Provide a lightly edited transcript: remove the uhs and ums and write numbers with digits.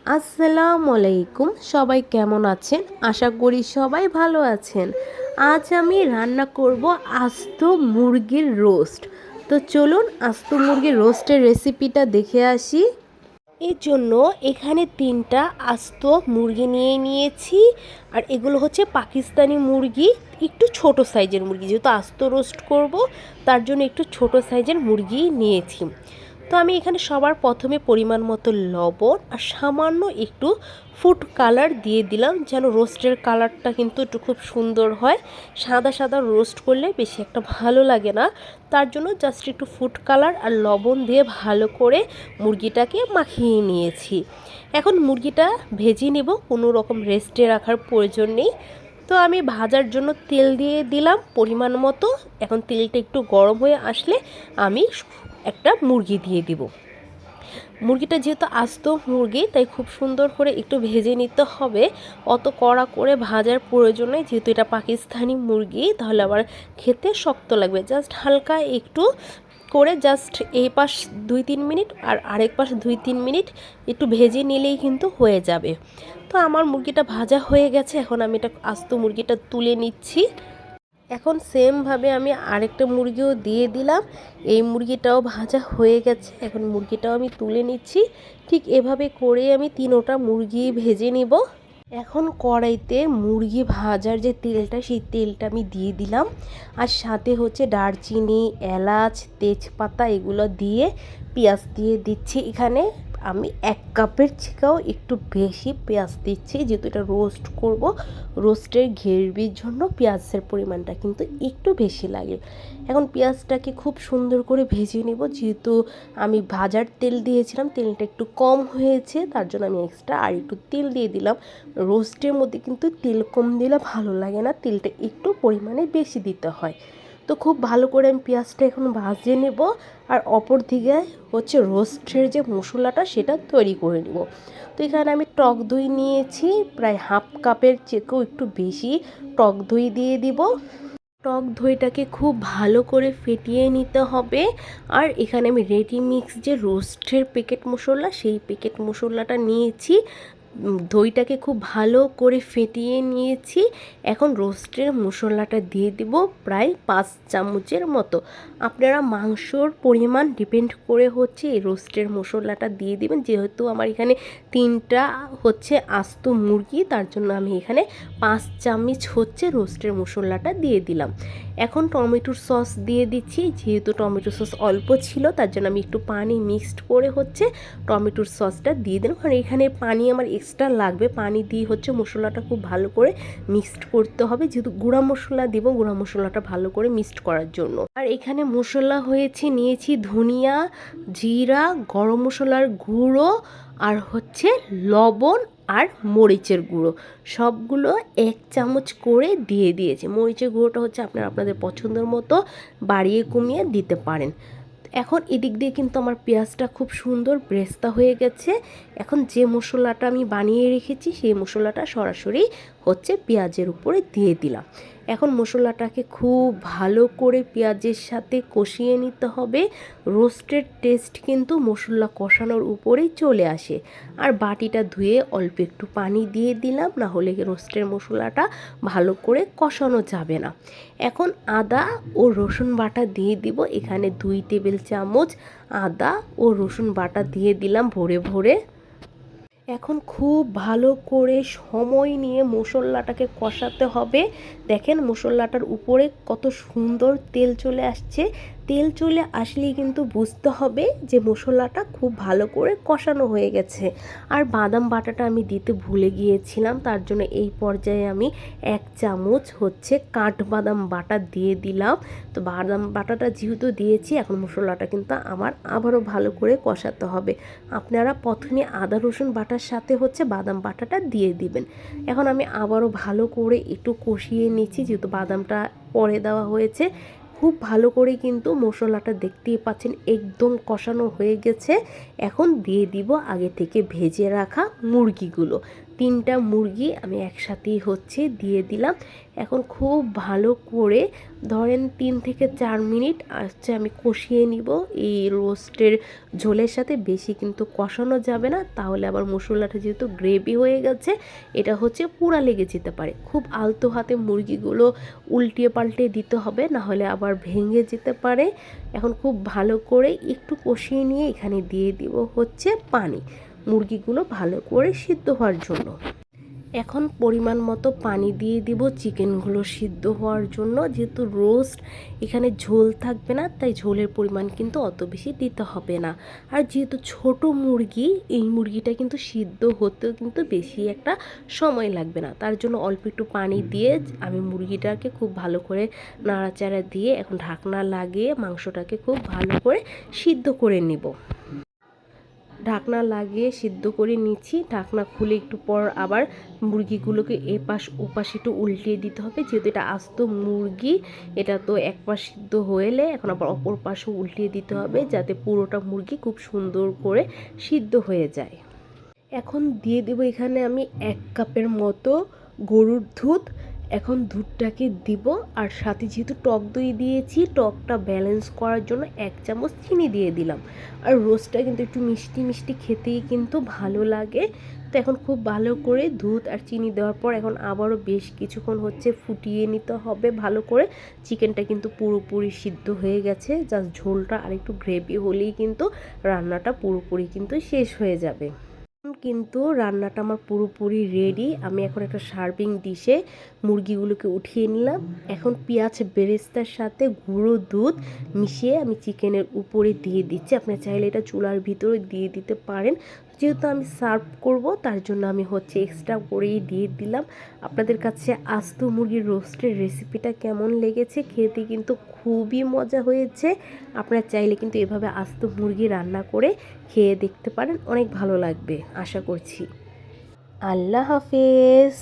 আসসালামু আলাইকুম। সবাই কেমন আছেন? আশা করি সবাই ভালো আছেন। আজ আমি রান্না করব আস্ত মুরগির রোস্ট। তো চলুন আস্ত মুরগির রোস্টের রেসিপিটা দেখে আসি। এর জন্য এখানে 3টা আস্ত মুরগি নিয়ে নিয়েছি। আর এগুলো হচ্ছে পাকিস্তানি মুরগি, একটু ছোট সাইজের মুরগি, যেহেতু আস্ত রোস্ট করব তার জন্য একটু ছোট সাইজের মুরগি নিয়েছি। তো আমি এখানে সবার প্রথমে পরিমাণ মতো লবণ আর সামান্য একটু ফুড কালার দিয়ে দিলাম, যেন রোস্টের কালারটা কিন্তু একটু খুব সুন্দর হয়। সাদা সাদা রোস্ট করলে বেশি একটা ভালো লাগে না, তার জন্য জাস্ট একটু ফুড কালার আর লবণ দিয়ে ভালো করে মুরগিটাকে মাখিয়ে নিয়েছি। এখন মুরগিটা ভেজে নেব, কোনো রকম রেস্টে রাখার প্রয়োজন নেই। তো আমি ভাজার জন্য তেল দিয়ে দিলাম পরিমাণ মতো। এখন তেলটা একটু গরম হয়ে আসলে আমি একটা মুরগি দিয়ে দিব। মুরগিটা যেহেতু আস্ত মুরগি, তাই খুব সুন্দর করে একটু ভেজে নিতে হবে। অত কড়া করে ভাজার প্রয়োজন নেই, যেহেতু এটা পাকিস্তানি মুরগি, তাহলে আবার খেতে শক্ত লাগবে। জাস্ট হালকা একটু করে জাস্ট এই পাশ 2-3 মিনিট আর আরেক পাশ 2-3 মিনিট একটু ভেজে নিলেই কিন্তু হয়ে যাবে। তো আমার মুরগিটা ভাজা হয়ে গেছে, এখন আমি এটা আস্ত মুরগিটা তুলে নিচ্ছি। এখন সেমভাবে আমি আরেকটা মুরগিও দিয়ে দিলাম। এই মুরগিটাও ভাজা হয়ে গেছে, এখন মুরগিটাও আমি তুলে নিচ্ছি। ঠিক এভাবে করে আমি 3টা মুরগি ভেজে নিব। এখন কড়াইতে মুরগি ভাজার যে তেলটা, সেই তেলটা আমি দিয়ে দিলাম। আর সাথে হচ্ছে দারচিনি, এলাচ, তেজপাতা এগুলো দিয়ে পেঁয়াজ দিয়ে দিচ্ছি। এখানে আমি 1 কাপের থেকেও একটু বেশি পেঁয়াজ দিচ্ছি, যেহেতু এটা রোস্ট করব। রোস্টের গ্রেভির জন্য পেঁয়াজের পরিমাণটা কিন্তু একটু বেশি লাগে। এখন পেঁয়াজটাকে খুব সুন্দর করে ভেজে নেব, যেহেতু আমি ভাজার তেল দিয়েছিলাম, তেলটা একটু কম হয়েছে, তার জন্য আমি এক্সট্রা আর একটু তেল দিয়ে দিলাম। রোস্টের মধ্যে কিন্তু তেল কম দিলে ভালো লাগে না, তেলটা একটু পরিমাণে বেশি দিতে হয়। তো খুব ভালো করে আমি পেঁয়াজটা এখন ভাজে নেব। আর অপর দিকে হচ্ছে রোস্টের যে মশলাটা সেটা তৈরি করে নেব। তো এখানে আমি টক দই নিয়েছি, প্রায় হাফ কাপের চেয়েও একটু বেশি টক দই দিয়ে দিব। টক দইটাকে খুব ভালো করে ফেটিয়ে নিতে হবে। আর এখানে আমি রেডি মিক্স যে রোস্টের প্যাকেট মশলা, সেই প্যাকেট মশলাটা নিয়েছি। দইটাকে খুব ভালো করে ফেটিয়ে নিয়েছি। এখন রোস্টের মশলাটা দিয়ে দিব প্রায় 5 চামচের মতো। আপনারা মাংসর পরিমাণ ডিপেন্ড করে হচ্ছে এই রোস্টের মশলাটা দিয়ে দিবেন। যেহেতু আমার এখানে 3টা হচ্ছে আস্ত মুরগি, তার জন্য আমি এখানে 5 চামচ হচ্ছে রোস্টের মশলাটা দিয়ে দিলাম। এখন টমেটোর সস দিয়ে দিচ্ছি, যেহেতু টমেটো সস অল্প ছিল, তার জন্য আমি একটু পানি মিক্সড করে হচ্ছে টমেটোর সসটা দিয়ে দিলাম। কারণ এখানে পানি আমার এক্সট্রা লাগবে, পানি দিয়ে হচ্ছে মশলাটা খুব ভালো করে মিক্সড করতে হবে, যেহেতু গুঁড়া মশলা দিব, গুঁড়া মশলাটা ভালো করে মিক্সড করার জন্য। আর এখানে মশলা হয়েছে, নিয়েছি ধনিয়া, জিরা, গরম মশলার গুঁড়ো, আর হচ্ছে লবণ আর মরিচের গুঁড়ো, সবগুলো 1 চামচ করে দিয়ে দিয়েছি। মরিচের গুঁড়োটা হচ্ছে আপনারা আপনাদের পছন্দের মতো বাড়িয়ে কমিয়ে দিতে পারেন। এখন এদিক দিয়ে কিন্তু আমার পেঁয়াজটা খুব সুন্দর ব্রেস্তা হয়ে গেছে। এখন যে মশলাটা আমি বানিয়ে রেখেছি, সেই মশলাটা সরাসরি হচ্ছে পেঁয়াজের উপরে দিয়ে দিলাম। এখন মশলাটাকে খুব ভালো করে পেঁয়াজের সাথে কষিয়ে নিতে হবে। রোস্টের টেস্ট কিন্তু মশলা কষানোর উপরেই চলে আসে। আর বাটিটা ধুয়ে অল্প একটু পানি দিয়ে দিলাম, না হলে রোস্টের মশলাটা ভালো করে কষানো যাবে না। এখন আদা ও রসুন বাটা দিয়ে দিব। এখানে 2 টেবিল চামচ আদা ও রসুন বাটা দিয়ে দিলাম ভরে ভরে। এখন খুব ভালো করে সময় নিয়ে মশলাটাকে কষাতে হবে। দেখেন মশলাটার উপরে কত সুন্দর তেল চলে আসছে। তেল চলে আসলেই কিন্তু বুঝতে হবে যে মশলাটা খুব ভালো করে কষানো হয়ে গেছে। আর বাদাম বাটাটা আমি দিতে ভুলে গিয়েছিলাম, তার জন্য এই পর্যায়ে আমি 1 চামচ হচ্ছে কাঠবাদাম বাটা দিয়ে দিলাম। তো বাদাম বাটাটা যেহেতু দিয়েছি, এখন মশলাটা কিন্তু আমার আবারও ভালো করে কষাতে হবে। আপনারা প্রথমে আদা রসুন বাটার সাথে হচ্ছে বাদাম বাটাটা দিয়ে দিবেন। এখন আমি আবারও ভালো করে একটু কষিয়ে নিচ্ছি, যেহেতু বাদামটা পরে দেওয়া হয়েছে। খুব ভালো করে কিন্তু মশলাটা দেখতেই পাচ্ছেন একদম কষানো হয়ে গেছে। এখন দিয়ে দিব আগে থেকে ভেজে রাখা মুরগিগুলো। 3টা মুরগি আমি একসাথেই হচ্ছে দিয়ে দিলাম। এখন খুব ভালো করে ধরেন 3 থেকে 4 মিনিট আমি কষিয়ে নিব এই রোস্টের ঝোলের সাথে। বেশি কিন্তু কষানো যাবে না, তাহলে আবার মশলাটা যেহেতু গ্রেভি হয়ে গেছে এটা পুড়া লেগে যেতে পারে। খুব আলতো হাতে মুরগিগুলো উল্টিয়ে পাল্টে দিতে হবে, না হলে আবার ভেঙে যেতে পারে। এখন খুব ভালো করে একটু কষিয়ে নিয়ে এখানে দিয়ে দিব পানি, মুরগিগুলো ভালো করে সিদ্ধ হওয়ার জন্য। এখন পরিমাণ মতো পানি দিয়ে দিব চিকেনগুলো সিদ্ধ হওয়ার জন্য। যেহেতু রোস্ট এখানে ঝোল থাকবে না, তাই ঝোলের পরিমাণ কিন্তু অত বেশি দিতে হবে না। আর যেহেতু ছোট মুরগি, এই মুরগিটা কিন্তু সিদ্ধ হতেও কিন্তু বেশি একটা সময় লাগবে না, তার জন্য অল্প একটু পানি দিয়ে আমি মুরগিটাকে খুব ভালো করে নাড়াচাড়া দিয়ে এখন ঢাকনা লাগিয়ে মাংসটাকে খুব ভালো করে সিদ্ধ করে নিব। ঢাকনা লাগিয়ে সিদ্ধ করে নিচ্ছি। ঢাকনা খুলে একটু পর আবার মুরগিগুলোকে এপাশ ওপাশ একটু উল্টিয়ে দিতে হবে, যেহেতু এটা আস্ত মুরগি। এটা তো এক পাশ সিদ্ধ হলে এখন আবার অপর পাশও উল্টিয়ে দিতে হবে, যাতে পুরোটা মুরগি খুব সুন্দর করে সিদ্ধ হয়ে যায়। এখন দিয়ে দেবো এখানে আমি 1 কাপের মতো গরুর দুধ। এখন দুধটাকে দিব, আর সাথে যেহেতু টক দই দিয়েছি, টকটা ব্যালেন্স করার জন্য 1 চামচ চিনি দিয়ে দিলাম। আর রোস্টটা কিন্তু একটু মিষ্টি মিষ্টি খেতেই কিন্তু ভালো লাগে। তো এখন খুব ভালো করে দুধ আর চিনি দেওয়ার পর এখন আবারও বেশ কিছুক্ষণ ফুটিয়ে নিতে হবে ভালো করে। চিকেনটা কিন্তু পুরোপুরি সিদ্ধ হয়ে গেছে, জাস্ট ঝোলটা আর একটু গ্রেভি হলেই কিন্তু রান্নাটা পুরোপুরি কিন্তু শেষ হয়ে যাবে। কিন্তু রান্নাটা আমার পুরোপুরি রেডি। আমি এখন একটা সার্ভিং ডিশে মুরগিগুলোকে উঠিয়ে নিলাম। এখন পেঁয়াজ বেরেস্তার সাথে গুঁড়ো দুধ মিশিয়ে আমি চিকেনের উপরে দিয়ে দিচ্ছি। আপনারা চাইলে এটা চুলার ভিতরে দিয়ে দিতে পারেন, যেহেতু আমি সার্ভ করব তার জন্য আমি এক্সট্রা করেই দিয়ে দিলাম। আপনাদের কাছে আস্ত মুরগির রোস্টের রেসিপিটা কেমন লেগেছে? খেতে কিন্তু খুবই মজা হয়েছে। আপনারা চাইলে কিন্তু এভাবে আস্ত মুরগি রান্না করে খেয়ে দেখতে পারেন, অনেক ভালো লাগবে আশা করছি। আল্লাহ হাফেজ।